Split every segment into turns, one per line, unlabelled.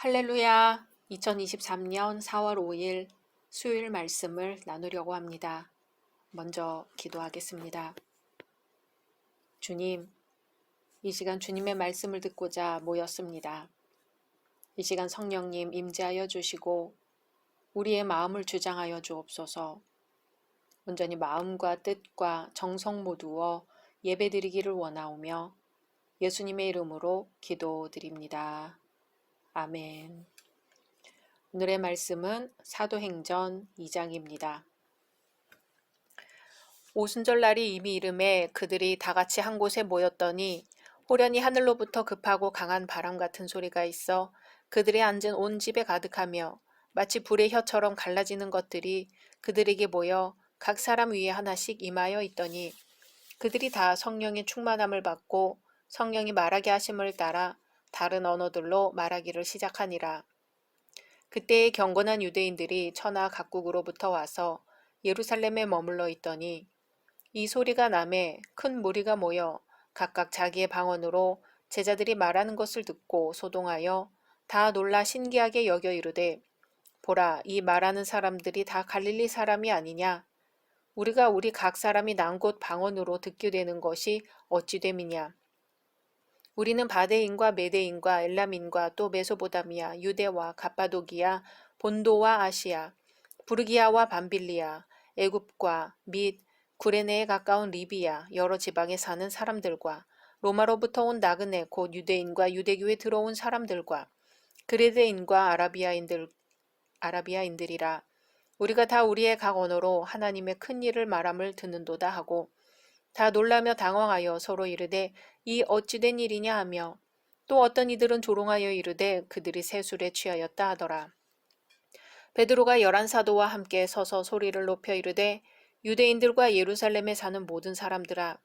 할렐루야! 2023년 4월 5일 수요일 말씀을 나누려고 합니다. 먼저 기도하겠습니다. 주님, 이 시간 주님의 말씀을 듣고자 모였습니다. 이 시간 성령님 임재하여 주시고 우리의 마음을 주장하여 주옵소서. 온전히 마음과 뜻과 정성 모두어 예배드리기를 원하오며 예수님의 이름으로 기도드립니다. 아멘. 오늘의 말씀은 사도행전 2장입니다. 오순절날이 이미 이름에 그들이 다 같이 한 곳에 모였더니 호련히 하늘로부터 급하고 강한 바람 같은 소리가 있어 그들이 앉은 온 집에 가득하며 마치 불의 혀처럼 갈라지는 것들이 그들에게 모여 각 사람 위에 하나씩 임하여 있더니 그들이 다 성령의 충만함을 받고 성령이 말하게 하심을 따라 다른 언어들로 말하기를 시작하니라. 그때의 경건한 유대인들이 천하 각국으로부터 와서 예루살렘에 머물러 있더니 이 소리가 나매 큰 무리가 모여 각각 자기의 방언으로 제자들이 말하는 것을 듣고 소동하여 다 놀라 신기하게 여겨 이르되 보라, 이 말하는 사람들이 다 갈릴리 사람이 아니냐? 우리가 우리 각 사람이 난 곳 방언으로 듣게 되는 것이 어찌 됨이냐? 우리는 바데인과 메데인과 엘람인과 또 메소보다미아, 유대와 갑바도기아, 본도와 아시아, 부르기아와 밤빌리아, 애굽과 및 구레네에 가까운 리비아 여러 지방에 사는 사람들과 로마로부터 온 나그네 곧 유대인과 유대교에 들어온 사람들과 그레데인과 아라비아인들이라. 우리가 다 우리의 각 언어로 하나님의 큰 일을 말함을 듣는도다 하고 다 놀라며 당황하여 서로 이르되 이 어찌된 일이냐 하며 또 어떤 이들은 조롱하여 이르되 그들이 세술에 취하였다 하더라. 베드로가 11사도와 함께 서서 소리를 높여 이르되 유대인들과 예루살렘에 사는 모든 사람들아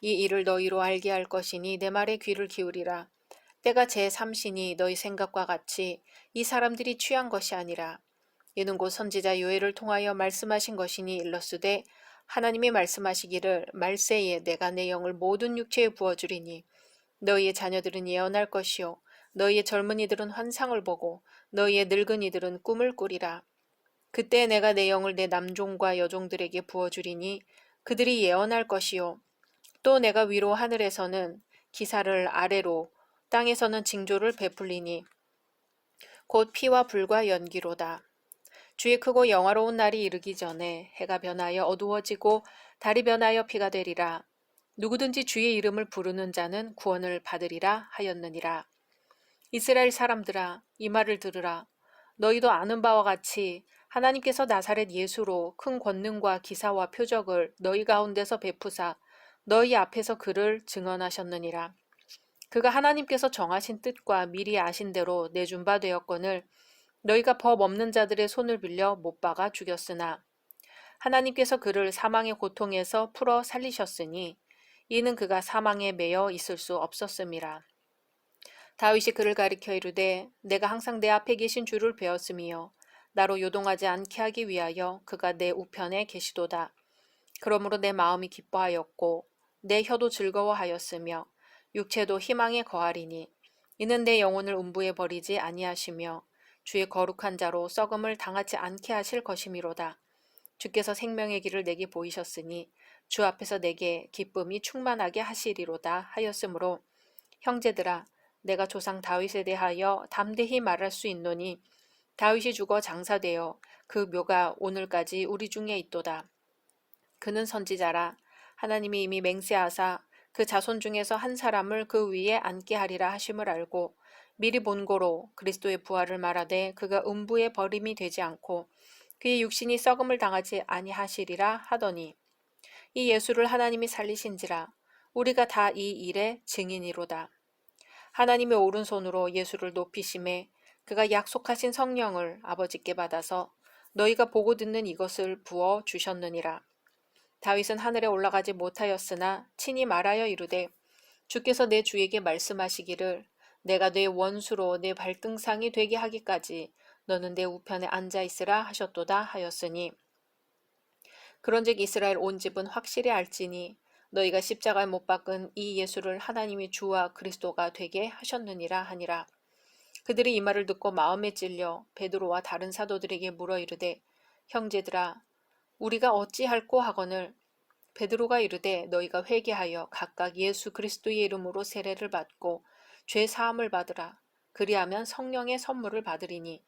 이 일을 너희로 알게 할 것이니 내 말에 귀를 기울이라. 때가 제3시니 너희 생각과 같이 이 사람들이 취한 것이 아니라 이는 곧 선지자 요엘을 통하여 말씀하신 것이니 일러스되 하나님이 말씀하시기를 말세에 내가 내 영을 모든 육체에 부어주리니 너희의 자녀들은 예언할 것이요 너희의 젊은이들은 환상을 보고 너희의 늙은이들은 꿈을 꾸리라. 그때 내가 내 영을 내 남종과 여종들에게 부어주리니 그들이 예언할 것이요 또 내가 위로 하늘에서는 기사를 아래로 땅에서는 징조를 베풀리니 곧 피와 불과 연기로다. 주의 크고 영화로운 날이 이르기 전에 해가 변하여 어두워지고 달이 변하여 피가 되리라. 누구든지 주의 이름을 부르는 자는 구원을 받으리라 하였느니라. 이스라엘 사람들아 이 말을 들으라. 너희도 아는 바와 같이 하나님께서 나사렛 예수로 큰 권능과 기사와 표적을 너희 가운데서 베푸사 너희 앞에서 그를 증언하셨느니라. 그가 하나님께서 정하신 뜻과 미리 아신 대로 내준 바 되었거늘 너희가 법 없는 자들의 손을 빌려 못 박아 죽였으나 하나님께서 그를 사망의 고통에서 풀어 살리셨으니 이는 그가 사망에 매여 있을 수 없었음이라. 다윗이 그를 가리켜 이르되 내가 항상 내 앞에 계신 주를 배웠으며 나로 요동하지 않게 하기 위하여 그가 내 우편에 계시도다. 그러므로 내 마음이 기뻐하였고 내 혀도 즐거워하였으며 육체도 희망에 거하리니 이는 내 영혼을 음부에 버리지 아니하시며 주의 거룩한 자로 썩음을 당하지 않게 하실 것이미로다. 주께서 생명의 길을 내게 보이셨으니 주 앞에서 내게 기쁨이 충만하게 하시리로다 하였으므로 형제들아 내가 조상 다윗에 대하여 담대히 말할 수 있노니 다윗이 죽어 장사되어 그 묘가 오늘까지 우리 중에 있도다. 그는 선지자라 하나님이 이미 맹세하사 그 자손 중에서 한 사람을 그 위에 앉게 하리라 하심을 알고 미리 본고로 그리스도의 부활을 말하되 그가 음부에 버림이 되지 않고 그의 육신이 썩음을 당하지 아니하시리라 하더니 이 예수를 하나님이 살리신지라 우리가 다 이 일의 증인이로다. 하나님의 오른손으로 예수를 높이심에 그가 약속하신 성령을 아버지께 받아서 너희가 보고 듣는 이것을 부어 주셨느니라. 다윗은 하늘에 올라가지 못하였으나 친히 말하여 이르되 주께서 내 주에게 말씀하시기를 내가 내 원수로 내 발등상이 되게 하기까지 너는 내 우편에 앉아 있으라 하셨도다 하였으니 그런즉 이스라엘 온 집은 확실히 알지니 너희가 십자가에 못 박은 이 예수를 하나님이 주와 그리스도가 되게 하셨느니라 하니라. 그들이 이 말을 듣고 마음에 찔려 베드로와 다른 사도들에게 물어 이르되 형제들아 우리가 어찌할꼬 하거늘 베드로가 이르되 너희가 회개하여 각각 예수 그리스도의 이름으로 세례를 받고 죄 사함을 받으라. 그리하면 성령의 선물을 받으리니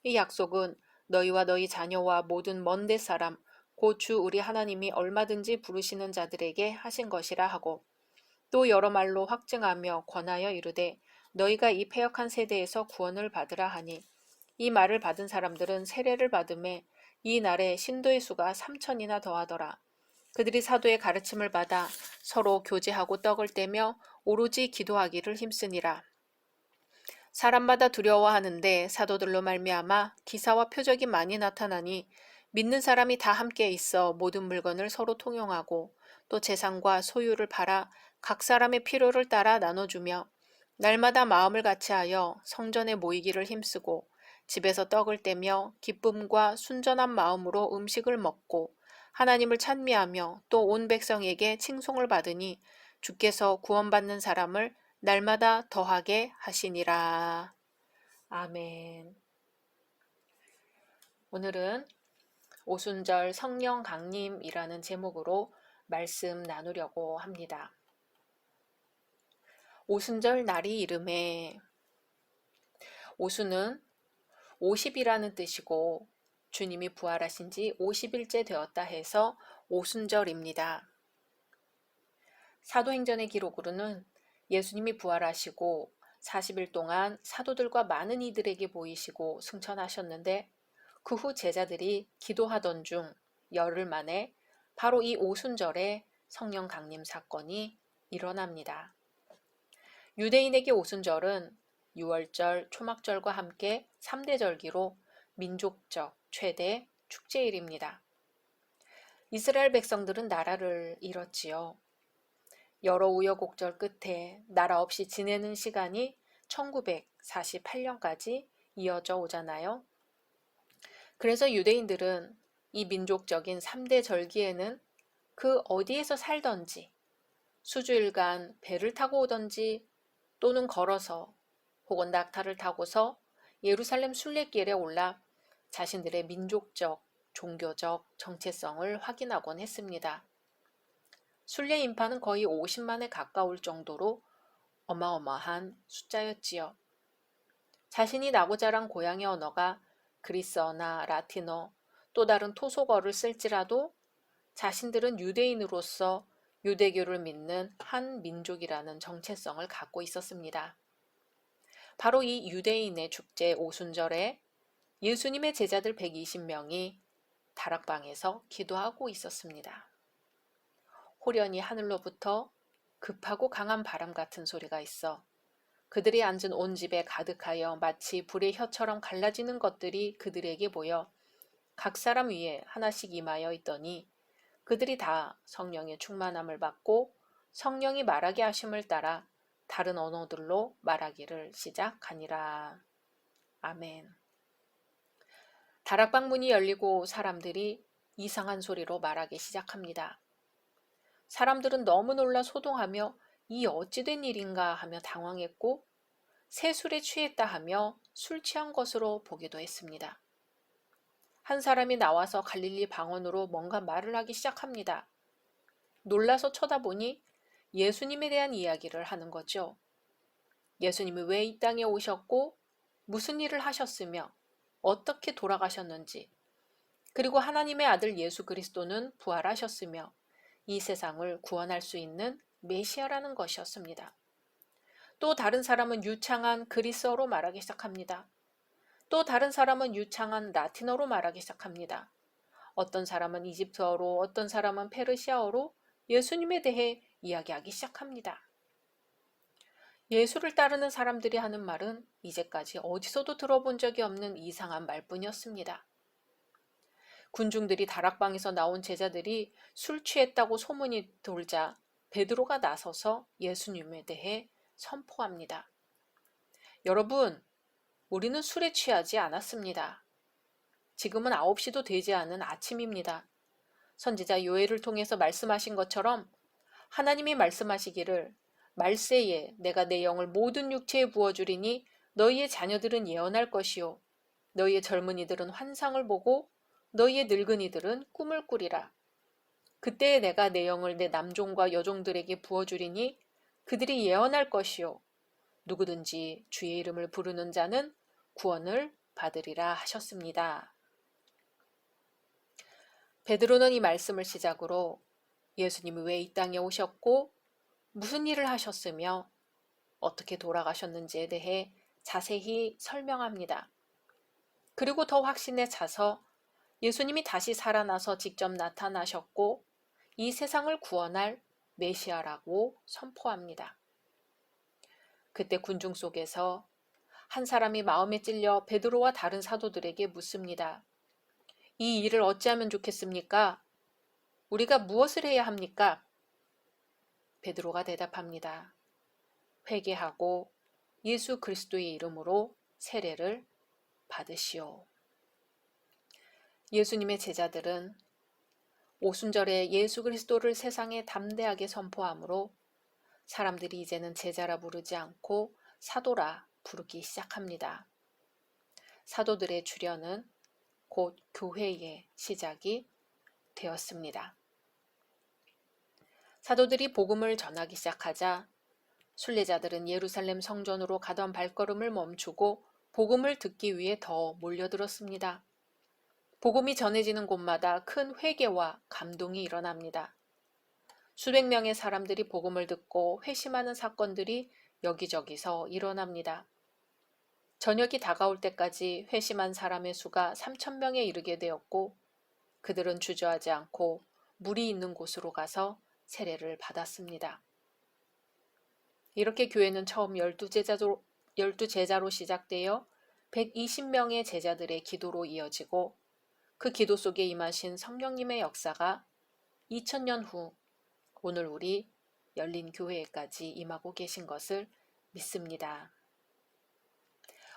이 약속은 너희와 너희 자녀와 모든 먼데 사람 곧 주 우리 하나님이 얼마든지 부르시는 자들에게 하신 것이라 하고 또 여러 말로 확증하며 권하여 이르되 너희가 이 패역한 세대에서 구원을 받으라 하니 이 말을 받은 사람들은 세례를 받음에 이 날에 신도의 수가 3천이나 더하더라. 그들이 사도의 가르침을 받아 서로 교제하고 떡을 떼며 오로지 기도하기를 힘쓰니라. 사람마다 두려워하는데 사도들로 말미암아 기사와 표적이 많이 나타나니 믿는 사람이 다 함께 있어 모든 물건을 서로 통용하고 또 재산과 소유를 팔아 각 사람의 필요를 따라 나눠주며 날마다 마음을 같이하여 성전에 모이기를 힘쓰고 집에서 떡을 떼며 기쁨과 순전한 마음으로 음식을 먹고 하나님을 찬미하며 또 온 백성에게 칭송을 받으니 주께서 구원받는 사람을 날마다 더하게 하시니라. 아멘. 오늘은 오순절 성령 강림이라는 제목으로 말씀 나누려고 합니다. 오순절 날이 이름에 오순은 50이라는 뜻이고 주님이 부활하신 지 50일째 되었다 해서 오순절입니다. 사도행전의 기록으로는 예수님이 부활하시고 40일 동안 사도들과 많은 이들에게 보이시고 승천하셨는데 그 후 제자들이 기도하던 중 열흘 만에 바로 이 오순절에 성령 강림 사건이 일어납니다. 유대인에게 오순절은 유월절, 초막절과 함께 3대 절기로 민족적 최대 축제일입니다. 이스라엘 백성들은 나라를 잃었지요. 여러 우여곡절 끝에 나라 없이 지내는 시간이 1948년까지 이어져 오잖아요. 그래서 유대인들은 이 민족적인 3대 절기에는 그 어디에서 살던지 수주일간 배를 타고 오던지 또는 걸어서 혹은 낙타를 타고서 예루살렘 순례길에 올라 자신들의 민족적, 종교적 정체성을 확인하곤 했습니다. 순례 인파는 거의 50만에 가까울 정도로 어마어마한 숫자였지요. 자신이 나고 자란 고향의 언어가 그리스어나 라틴어 또 다른 토속어를 쓸지라도 자신들은 유대인으로서 유대교를 믿는 한 민족이라는 정체성을 갖고 있었습니다. 바로 이 유대인의 축제 오순절에 예수님의 제자들 120명이 다락방에서 기도하고 있었습니다. 호련히 하늘로부터 급하고 강한 바람 같은 소리가 있어 그들이 앉은 온 집에 가득하여 마치 불의 혀처럼 갈라지는 것들이 그들에게 보여 각 사람 위에 하나씩 임하여 있더니 그들이 다 성령의 충만함을 받고 성령이 말하게 하심을 따라 다른 언어들로 말하기를 시작하니라. 아멘. 다락방 문이 열리고 사람들이 이상한 소리로 말하기 시작합니다. 사람들은 너무 놀라 소동하며 이 어찌된 일인가 하며 당황했고 새술에 취했다 하며 술 취한 것으로 보기도 했습니다. 한 사람이 나와서 갈릴리 방언으로 뭔가 말을 하기 시작합니다. 놀라서 쳐다보니 예수님에 대한 이야기를 하는 거죠. 예수님이 왜 이 땅에 오셨고 무슨 일을 하셨으며 어떻게 돌아가셨는지 그리고 하나님의 아들 예수 그리스도는 부활하셨으며 이 세상을 구원할 수 있는 메시아라는 것이었습니다. 또 다른 사람은 유창한 그리스어로 말하기 시작합니다. 또 다른 사람은 유창한 라틴어로 말하기 시작합니다. 어떤 사람은 이집트어로 어떤 사람은 페르시아어로 예수님에 대해 이야기하기 시작합니다. 예수를 따르는 사람들이 하는 말은 이제까지 어디서도 들어본 적이 없는 이상한 말뿐이었습니다. 군중들이 다락방에서 나온 제자들이 술 취했다고 소문이 돌자 베드로가 나서서 예수님에 대해 선포합니다. 여러분, 우리는 술에 취하지 않았습니다. 지금은 9시도 되지 않은 아침입니다. 선지자 요엘을 통해서 말씀하신 것처럼 하나님이 말씀하시기를 말세에 내가 내 영을 모든 육체에 부어주리니 너희의 자녀들은 예언할 것이요 너희의 젊은이들은 환상을 보고 너희의 늙은이들은 꿈을 꾸리라. 그때에 내가 내 영을 내 남종과 여종들에게 부어주리니 그들이 예언할 것이요 누구든지 주의 이름을 부르는 자는 구원을 받으리라 하셨습니다. 베드로는 이 말씀을 시작으로 예수님이 왜 이 땅에 오셨고 무슨 일을 하셨으며 어떻게 돌아가셨는지에 대해 자세히 설명합니다. 그리고 더 확신에 차서 예수님이 다시 살아나서 직접 나타나셨고 이 세상을 구원할 메시아라고 선포합니다. 그때 군중 속에서 한 사람이 마음에 찔려 베드로와 다른 사도들에게 묻습니다. 이 일을 어찌하면 좋겠습니까? 우리가 무엇을 해야 합니까? 베드로가 대답합니다. 회개하고 예수 그리스도의 이름으로 세례를 받으시오. 예수님의 제자들은 오순절에 예수 그리스도를 세상에 담대하게 선포하므로 사람들이 이제는 제자라 부르지 않고 사도라 부르기 시작합니다. 사도들의 출현은 곧 교회의 시작이 되었습니다. 사도들이 복음을 전하기 시작하자 순례자들은 예루살렘 성전으로 가던 발걸음을 멈추고 복음을 듣기 위해 더 몰려들었습니다. 복음이 전해지는 곳마다 큰 회개와 감동이 일어납니다. 수백 명의 사람들이 복음을 듣고 회심하는 사건들이 여기저기서 일어납니다. 저녁이 다가올 때까지 회심한 사람의 수가 3,000명에 이르게 되었고 그들은 주저하지 않고 물이 있는 곳으로 가서 세례를 받았습니다. 이렇게 교회는 처음 12제자로 시작되어 120명의 제자들의 기도로 이어지고 그 기도 속에 임하신 성령님의 역사가 2000년 후 오늘 우리 열린 교회에까지 임하고 계신 것을 믿습니다.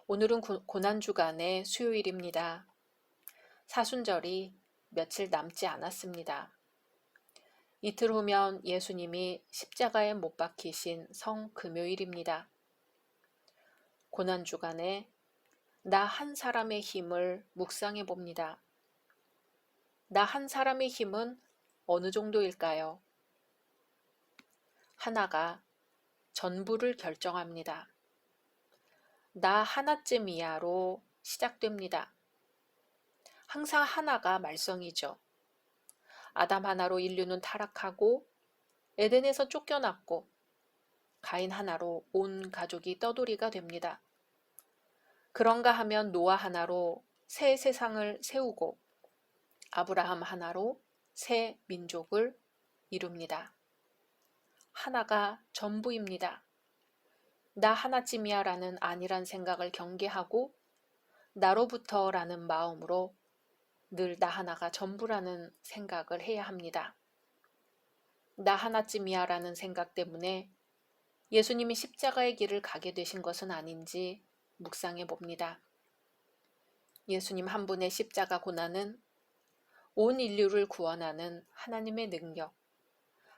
오늘은 고난주간의 수요일입니다. 사순절이 며칠 남지 않았습니다. 이틀 후면 예수님이 십자가에 못 박히신 성금요일입니다. 고난주간에 나 한 사람의 힘을 묵상해 봅니다. 나 한 사람의 힘은 어느 정도일까요? 하나가 전부를 결정합니다. 나 하나쯤이야로 시작됩니다. 항상 하나가 말썽이죠. 아담 하나로 인류는 타락하고 에덴에서 쫓겨났고 가인 하나로 온 가족이 떠돌이가 됩니다. 그런가 하면 노아 하나로 새 세상을 세우고 아브라함 하나로 새 민족을 이룹니다. 하나가 전부입니다. 나 하나쯤이야 라는 아니란 생각을 경계하고 나로부터 라는 마음으로 늘 나 하나가 전부라는 생각을 해야 합니다. 나 하나쯤이야 라는 생각 때문에 예수님이 십자가의 길을 가게 되신 것은 아닌지 묵상해 봅니다. 예수님 한 분의 십자가 고난은 온 인류를 구원하는 하나님의 능력,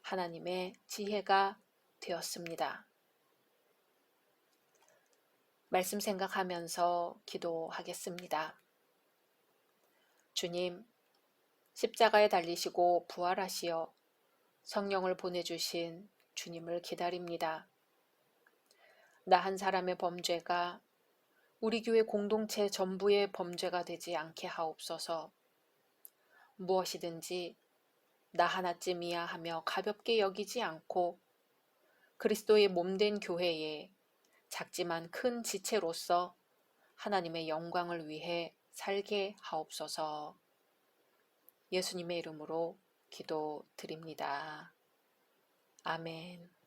하나님의 지혜가 되었습니다. 말씀 생각하면서 기도하겠습니다. 주님, 십자가에 달리시고 부활하시어 성령을 보내주신 주님을 기다립니다. 나 한 사람의 범죄가 우리 교회 공동체 전부의 범죄가 되지 않게 하옵소서. 무엇이든지 나 하나쯤이야 하며 가볍게 여기지 않고 그리스도의 몸된 교회에 작지만 큰 지체로서 하나님의 영광을 위해 살게 하옵소서. 예수님의 이름으로 기도드립니다. 아멘.